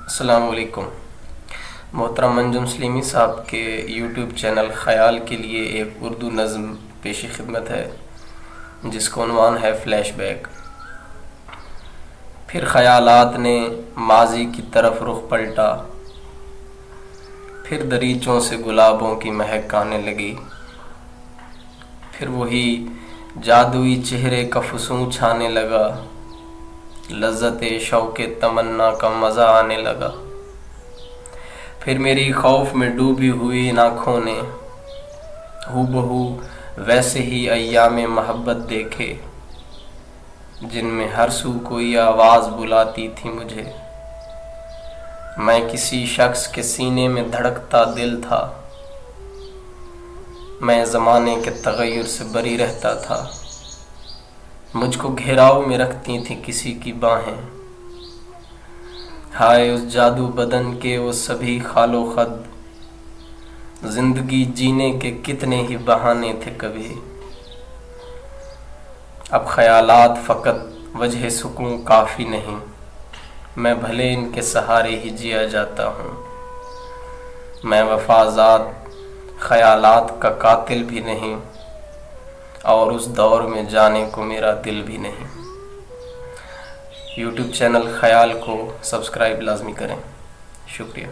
अस्सलाम वालेकुम। मोहतरम मंजूम सलीमी साहब के यूट्यूब चैनल ख़याल के लिए एक उर्दू नज़्म पेश खिदमत है जिसका उन्वान है फ्लैशबैक। फिर ख़यालात ने माजी की तरफ रुख पलटा, फिर दरीचों से गुलाबों की महक आने लगी। फिर वही जादुई चेहरे का फसूं छाने लगा, लज्जत शौक़ तमन्ना का मज़ा आने लगा। फिर मेरी खौफ में डूबी हुई आँखों ने हूबहू वैसे ही अय्याम मोहब्बत देखे, जिनमें हर सू कोई आवाज़ बुलाती थी मुझे। मैं किसी शख्स के सीने में धड़कता दिल था, मैं ज़माने के तग़य्युर से बरी रहता था। मुझको घेराव में रखती थी किसी की बाहें, हाय उस जादू बदन के वो सभी खालो खद। जिंदगी जीने के कितने ही बहाने थे कभी। अब ख़यालात फ़कत वजह सुकून काफ़ी नहीं, मैं भले इनके सहारे ही जिया जाता हूँ। मैं वफ़ाज़ात ख़यालात का कातिल भी नहीं, और उस दौर में जाने को मेरा दिल भी नहीं। यूट्यूब चैनल ख़याल को सब्सक्राइब लाजमी करें। शुक्रिया।